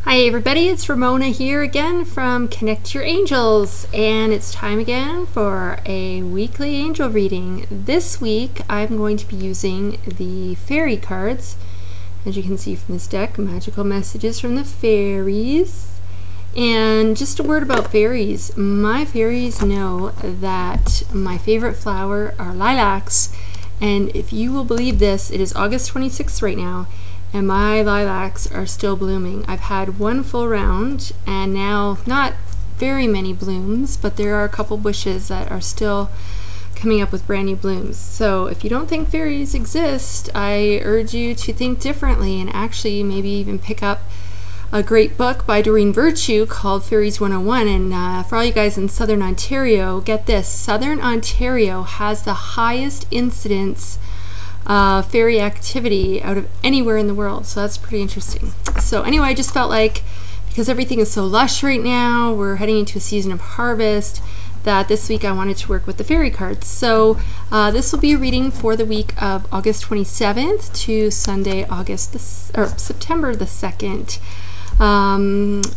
Hi everybody, it's Ramona here again from Connect Your Angels, and it's time again for a weekly angel reading. This week I'm going to be using the fairy cards. As you can see from this deck, magical messages from the fairies. And just a word about fairies. My fairies know that my favorite flower are lilacs, and if you will believe this, it is August 26th right now, and my lilacs are still blooming. I've had one full round and now not very many blooms, but there are a couple bushes that are still coming up with brand new blooms. So if you don't think fairies exist, I urge you to think differently and actually maybe even pick up a great book by Doreen Virtue called Fairies 101. And for all you guys in Southern Ontario, get this, Southern Ontario has the highest incidence fairy activity out of anywhere in the world, so that's pretty interesting. So anyway, I just felt like because everything is so lush right now, we're heading into a season of harvest, that this week I wanted to work with the fairy cards. So this will be a reading for the week of August 27th to Sunday, September the 2nd.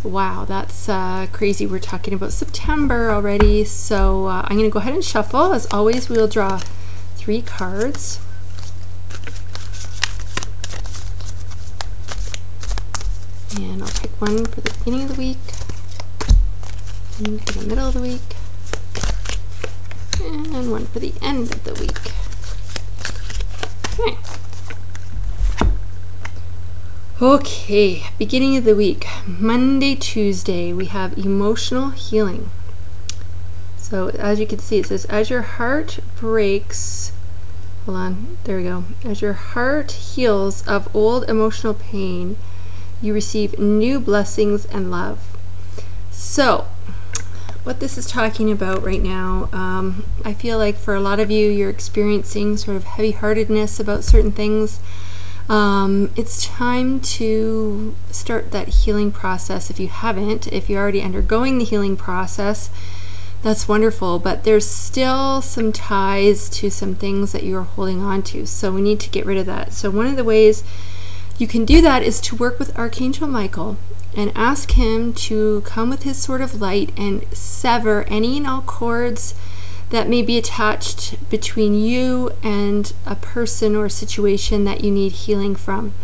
Wow, that's crazy. We're talking about September already. So I'm going to go ahead and shuffle. As always, we'll draw 3 cards. And I'll pick one for the beginning of the week, one for the middle of the week, and one for the end of the week. Okay, beginning of the week, Monday, Tuesday, we have emotional healing. So as you can see, it says, as your heart breaks, hold on, there we go. As your heart heals of old emotional pain, you receive new blessings and love. So what this is talking about right now, I feel like for a lot of you, you're experiencing sort of heavy-heartedness about certain things. It's time to start that healing process if you haven't. If you're already undergoing the healing process, that's wonderful, but there's still some ties to some things that you're holding on to, so we need to get rid of that. So one of the ways you can do that is to work with Archangel Michael and ask him to come with his sword of light and sever any and all cords that may be attached between you and a person or a situation that you need healing from.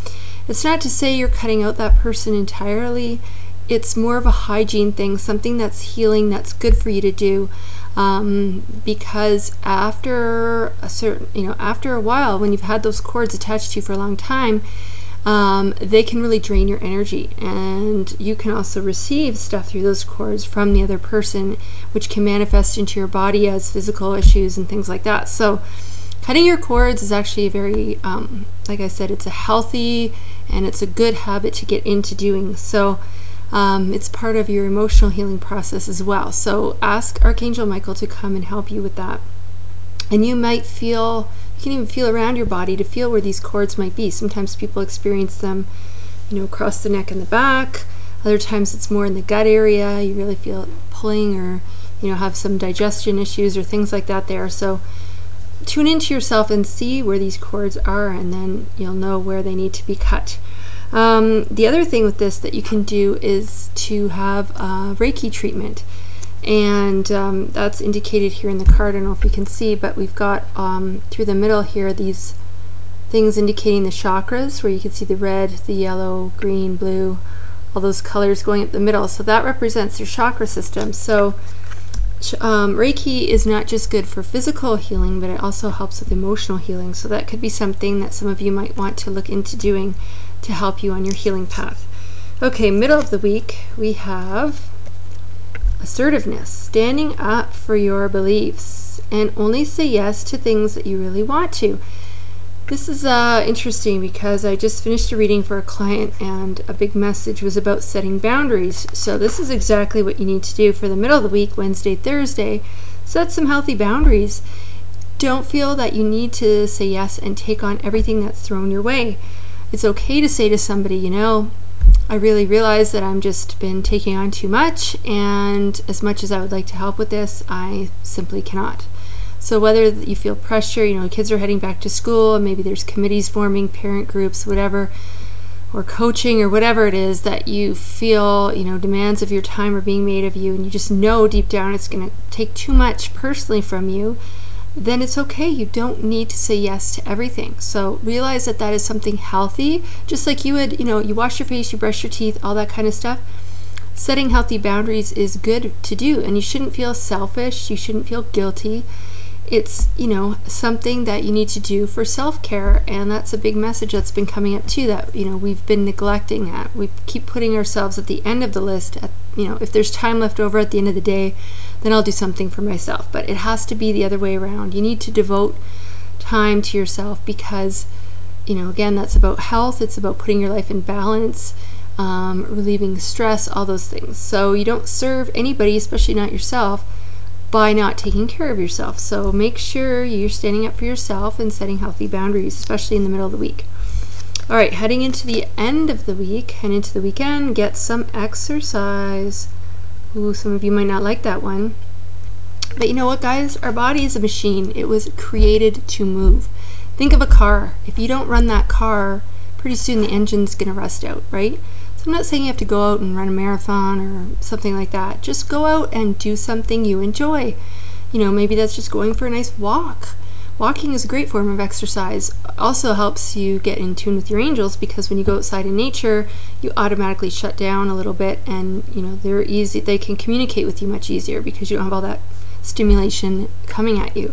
It's not to say you're cutting out that person entirely. It's more of a hygiene thing, something that's healing, that's good for you to do. Because after after a while, when you've had those cords attached to you for a long time, they can really drain your energy, and you can also receive stuff through those cords from the other person, which can manifest into your body as physical issues and things like that. So cutting your cords is actually a very, like I said, it's a healthy and it's a good habit to get into doing. So it's part of your emotional healing process as well. So ask Archangel Michael to come and help you with that. And you might feel, you can even feel around your body to feel where these cords might be. Sometimes people experience them, across the neck and the back. Other times it's more in the gut area. You really feel it pulling, or, have some digestion issues or things like that there. So tune into yourself and see where these cords are, and then you'll know where they need to be cut. The other thing with this that you can do is to have a Reiki treatment. And that's indicated here in the card. I don't know if you can see, but we've got through the middle here these things indicating the chakras, where you can see the red, the yellow, green, blue, all those colors going up the middle. So that represents your chakra system. So Reiki is not just good for physical healing, but it also helps with emotional healing. So that could be something that some of you might want to look into doing to help you on your healing path. Okay, middle of the week, we have assertiveness, standing up for your beliefs and only say yes to things that you really want to. This is interesting because I just finished a reading for a client, and a big message was about setting boundaries. So this is exactly what you need to do for the middle of the week, Wednesday, Thursday. Set some healthy boundaries. Don't feel that you need to say yes and take on everything that's thrown your way. It's okay to say to somebody, I really realize that I'm just been taking on too much, and as much as I would like to help with this, I simply cannot. So whether you feel pressure, kids are heading back to school, and maybe there's committees forming, parent groups, whatever, or coaching or whatever it is that you feel, demands of your time are being made of you, and you just know deep down it's going to take too much personally from you, then it's okay. You don't need to say yes to everything. So realize that that is something healthy, just like you would, you wash your face, you brush your teeth, all that kind of stuff. Setting healthy boundaries is good to do, and you shouldn't feel selfish. You shouldn't feel guilty. It's, something that you need to do for self-care, and that's a big message that's been coming up too, that, we've been neglecting that. We keep putting ourselves at the end of the list. If there's time left over at the end of the day, then I'll do something for myself. But it has to be the other way around. You need to devote time to yourself because, again, that's about health. It's about putting your life in balance, relieving stress, all those things. So you don't serve anybody, especially not yourself, by not taking care of yourself. So make sure you're standing up for yourself and setting healthy boundaries, especially in the middle of the week. All right, heading into the end of the week and into the weekend, get some exercise. Ooh, some of you might not like that one. But you know what, guys? Our body is a machine. It was created to move. Think of a car. If you don't run that car, pretty soon the engine's going to rust out, right? I'm not saying you have to go out and run a marathon or something like that. Just go out and do something you enjoy. Maybe that's just going for a nice walk. Walking is a great form of exercise. Also helps you get in tune with your angels, because when you go outside in nature, you automatically shut down a little bit, and they can communicate with you much easier because you don't have all that stimulation coming at you.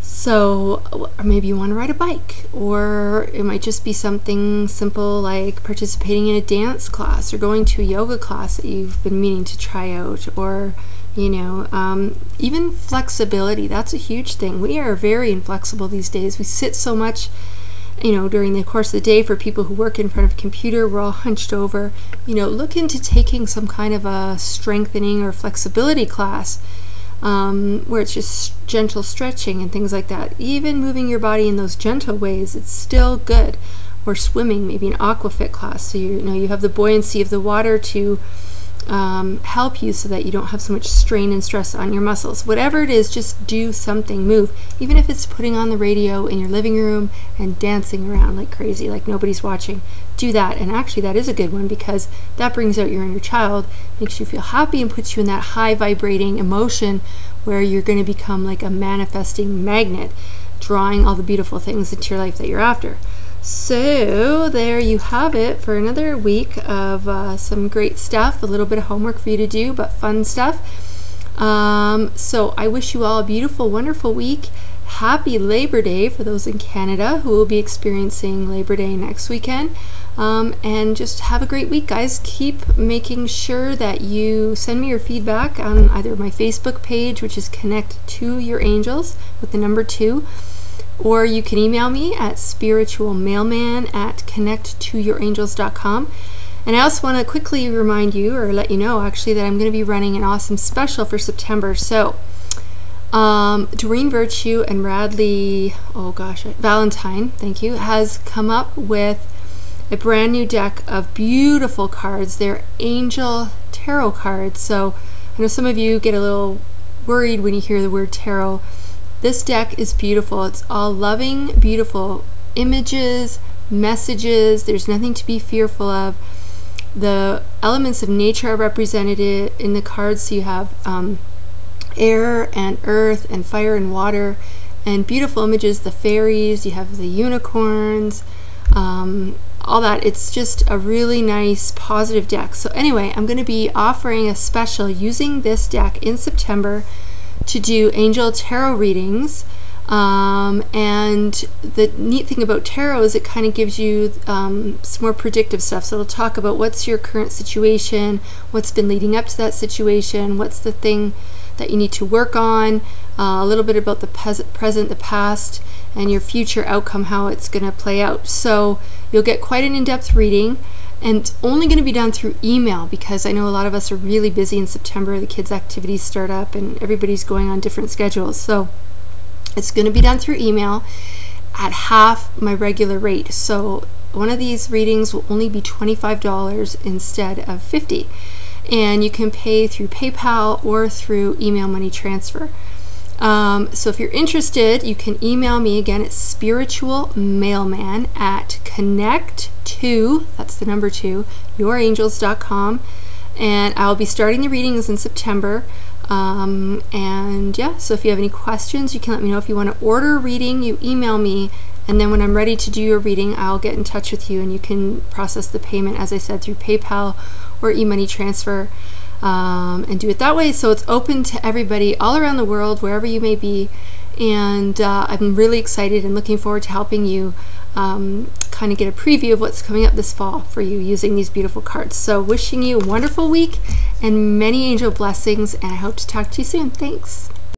So maybe you want to ride a bike, or it might just be something simple like participating in a dance class or going to a yoga class that you've been meaning to try out, or even flexibility. That's a huge thing. We are very inflexible these days. We sit so much, during the course of the day. For people who work in front of a computer, we're all hunched over. Look into taking some kind of a strengthening or flexibility class, where it's just gentle stretching and things like that. Even moving your body in those gentle ways, it's still good. Or swimming, maybe an aquafit class, so you have the buoyancy of the water to help you, so that you don't have so much strain and stress on your muscles. Whatever it is, just do something, move. Even if it's putting on the radio in your living room and dancing around like crazy, like nobody's watching, do that. And actually that is a good one, because that brings out your inner child, makes you feel happy, and puts you in that high vibrating emotion where you're going to become like a manifesting magnet, drawing all the beautiful things into your life that you're after. So there you have it for another week of some great stuff. A little bit of homework for you to do, but fun stuff. So I wish you all a beautiful, wonderful week. Happy Labor Day for those in Canada who will be experiencing Labor Day next weekend. And just have a great week, guys. Keep making sure that you send me your feedback on either my Facebook page, which is Connect to Your Angels with the number 2, or you can email me at spiritualmailman@connecttoyourangels.com. And I also want to quickly remind you, or let you know actually, that I'm going to be running an awesome special for September. So Doreen Virtue and Bradley, Valentine, thank you, has come up with a brand new deck of beautiful cards. They're angel tarot cards. So I know some of you get a little worried when you hear the word tarot. This deck is beautiful. It's all loving, beautiful images, messages. There's nothing to be fearful of. The elements of nature are represented in the cards. So you have air and earth and fire and water, and beautiful images, the fairies, you have the unicorns, all that. It's just a really nice positive deck. So anyway, I'm going to be offering a special using this deck in September to do angel tarot readings, and the neat thing about tarot is it kind of gives you some more predictive stuff. So it'll talk about what's your current situation, what's been leading up to that situation, what's the thing that you need to work on, a little bit about the present, the past, and your future outcome, how it's going to play out. So you'll get quite an in-depth reading. And it's only going to be done through email, because I know a lot of us are really busy in September. The kids' activities start up and everybody's going on different schedules. So it's going to be done through email at half my regular rate. So one of these readings will only be $25 instead of $50. And you can pay through PayPal or through email money transfer. So if you're interested, you can email me. Again, it's spiritualmailman@connect2, that's the number 2, yourangels.com. And I'll be starting the readings in September. And yeah, so if you have any questions, you can let me know. If you want to order a reading, you email me. And then when I'm ready to do your reading, I'll get in touch with you and you can process the payment, as I said, through PayPal or e-money transfer, and do it that way. So it's open to everybody all around the world, wherever you may be. And I'm really excited and looking forward to helping you kind of get a preview of what's coming up this fall for you using these beautiful cards. So wishing you a wonderful week and many angel blessings, and I hope to talk to you soon. Thanks.